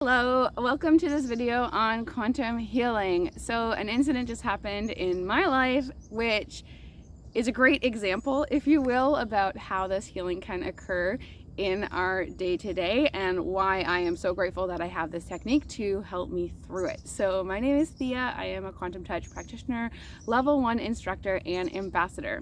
Hello, welcome to this video on quantum healing. So an incident just happened in my life, which is a great example, if you will, about how this healing can occur in our day-to-day and why I am so grateful that I have this technique to help me through it. So my name is Thea. I am a quantum touch practitioner, level 1 instructor, and ambassador.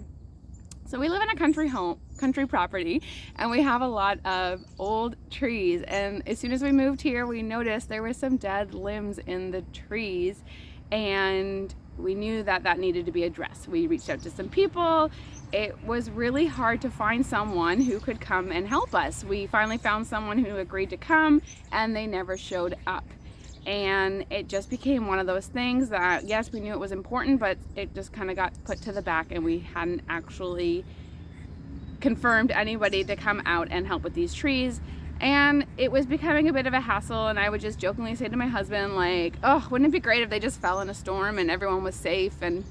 So we live in a country property, and we have a lot of old trees. And as soon as we moved here, we noticed there were some dead limbs in the trees, and we knew that that needed to be addressed. We reached out to some people. It was really hard to find someone who could come and help us. We finally found someone who agreed to come, and they never showed up. And it just became one of those things that, yes, we knew it was important, but it just kind of got put to the back, and we hadn't actually confirmed anybody to come out and help with these trees. And it was becoming a bit of a hassle, and I would just jokingly say to my husband, like, oh, wouldn't it be great if they just fell in a storm and everyone was safe? And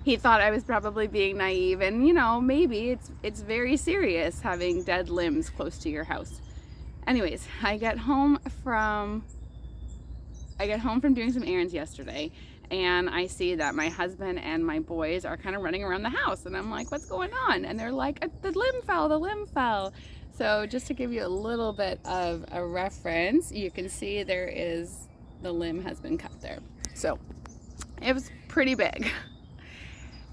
he thought I was probably being naive, and maybe it's very serious having dead limbs close to your house. Anyways, I get home from doing some errands yesterday, and I see that my husband and my boys are kind of running around the house, and I'm like, what's going on? And they're like, the limb fell. So just to give you a little bit of a reference, you can see the limb has been cut there. So it was pretty big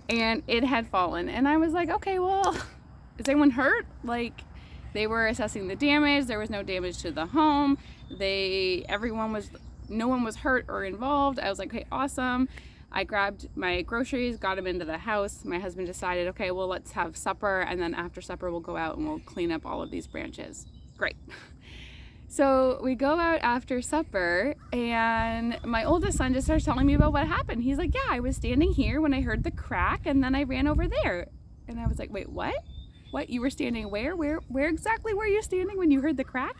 and it had fallen, and I was like, okay, well, is anyone hurt? Like, they were assessing the damage. There was no damage to the home. No one was hurt or involved. I was like, okay, awesome. I grabbed my groceries, got them into the house. My husband decided, okay, well, let's have supper, and then after supper we'll go out and we'll clean up all of these branches. Great. So we go out after supper, and my oldest son just starts telling me about what happened. He's like, yeah, I was standing here when I heard the crack, and then I ran over there. And I was like, wait, what? What, you were standing where? Where exactly were you standing when you heard the crack?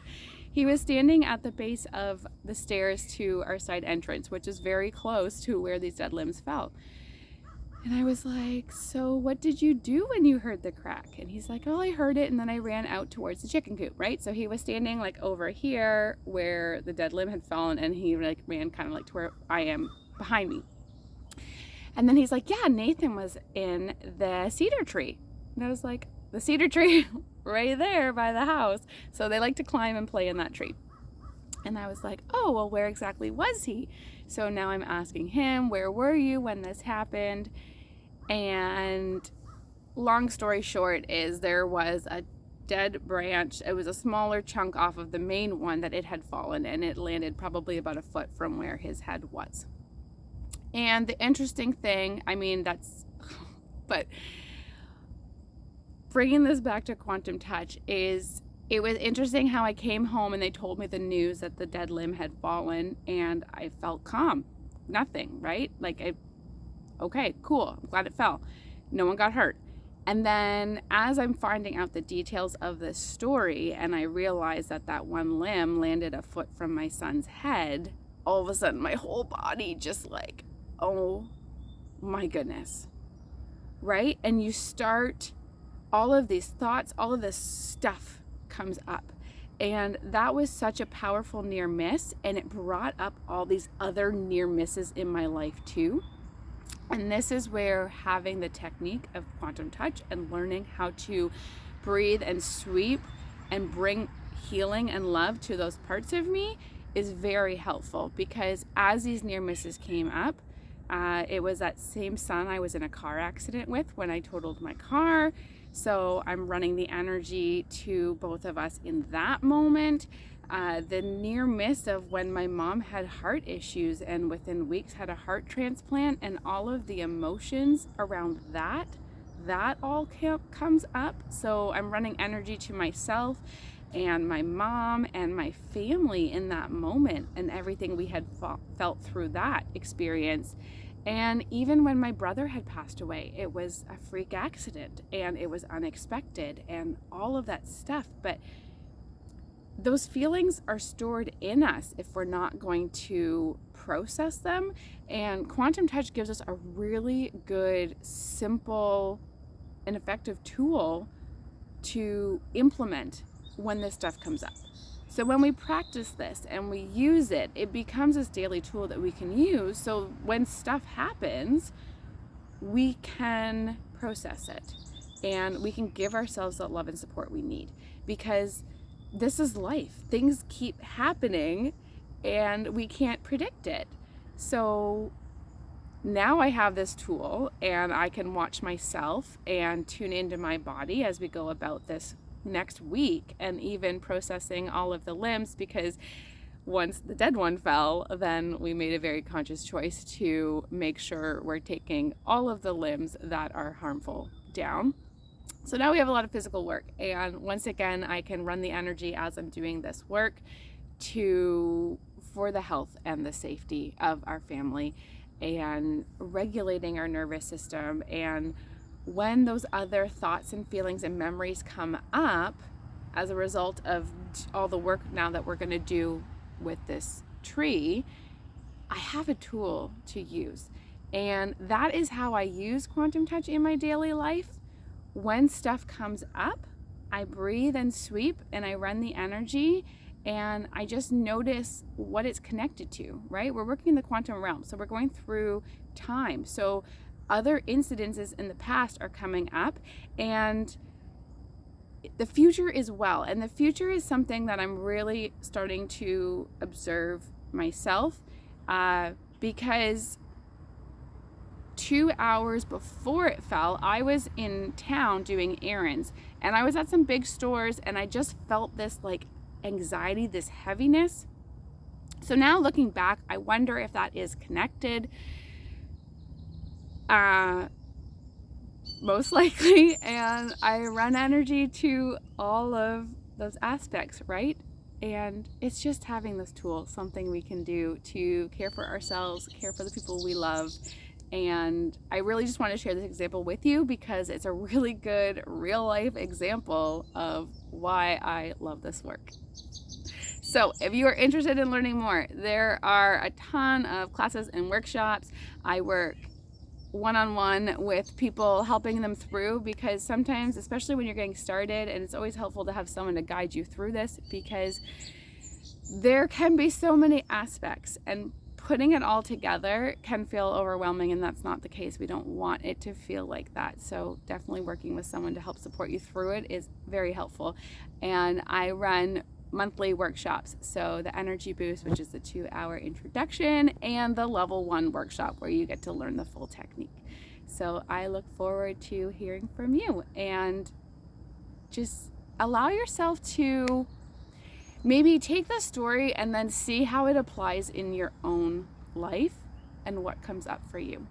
He was standing at the base of the stairs to our side entrance, which is very close to where these dead limbs fell. And I was like, so what did you do when you heard the crack? And he's like, oh, I heard it, and then I ran out towards the chicken coop, right? So he was standing like over here where the dead limb had fallen, and he like ran kind of like to where I am behind me. And then he's like, yeah, Nathan was in the cedar tree. And I was like, the cedar tree right there by the house. So they like to climb and play in that tree. And I was like, oh, well, where exactly was he? So now I'm asking him, where were you when this happened? And long story short is there was a dead branch. It was a smaller chunk off of the main one that it had fallen, and it landed probably about a foot from where his head was. And the interesting thing, but bringing this back to quantum touch, is it was interesting how I came home and they told me the news that the dead limb had fallen, and I felt calm. Nothing, right? Like, okay, cool. I'm glad it fell. No one got hurt. And then as I'm finding out the details of this story, and I realized that that one limb landed a foot from my son's head, all of a sudden my whole body just like, oh my goodness, right? And you start, all of these thoughts, all of this stuff comes up. And that was such a powerful near miss, and it brought up all these other near misses in my life too. And this is where having the technique of quantum touch and learning how to breathe and sweep and bring healing and love to those parts of me is very helpful. Because as these near misses came up, it was that same son I was in a car accident with when I totaled my car. So I'm running the energy to both of us in that moment. The near miss of when my mom had heart issues and within weeks had a heart transplant, and all of the emotions around that all comes up. So I'm running energy to myself and my mom and my family in that moment, and everything we had felt through that experience. And even when my brother had passed away, it was a freak accident and it was unexpected and all of that stuff. But those feelings are stored in us if we're not going to process them. And quantum touch gives us a really good, simple, and effective tool to implement when this stuff comes up. So when we practice this and we use it, it becomes this daily tool that we can use. So when stuff happens, we can process it and we can give ourselves that love and support we need, because this is life. Things keep happening and we can't predict it. So now I have this tool and I can watch myself and tune into my body as we go about this next week, and even processing all of the limbs, because once the dead one fell, then we made a very conscious choice to make sure we're taking all of the limbs that are harmful down. So now we have a lot of physical work, and once again I can run the energy as I'm doing this work for the health and the safety of our family, and regulating our nervous system. And when those other thoughts and feelings and memories come up as a result of all the work now that we're going to do with this tree, I have a tool to use. And that is how I use quantum touch in my daily life. When stuff comes up, I breathe and sweep and I run the energy, and I just notice what it's connected to, right? We're working in the quantum realm, so we're going through time. So other incidences in the past are coming up, and the future as well. And the future is something that I'm really starting to observe myself, because 2 hours before it fell, I was in town doing errands, and I was at some big stores, and I just felt this like anxiety, this heaviness. So now looking back, I wonder if that is connected. Most likely, and I run energy to all of those aspects, right? And it's just having this tool, something we can do to care for ourselves, care for the people we love. And I really just want to share this example with you because it's a really good real life example of why I love this work. So if you are interested in learning more, there are a ton of classes and workshops. I work one-on-one with people, helping them through, because sometimes, especially when you're getting started, and it's always helpful to have someone to guide you through this, because there can be so many aspects, and putting it all together can feel overwhelming, and that's not the case. We don't want it to feel like that. So definitely working with someone to help support you through it is very helpful. And I run monthly workshops, so the energy boost, which is the 2-hour introduction, and the level 1 workshop where you get to learn the full technique. So I look forward to hearing from you, and just allow yourself to maybe take the story and then see how it applies in your own life and what comes up for you.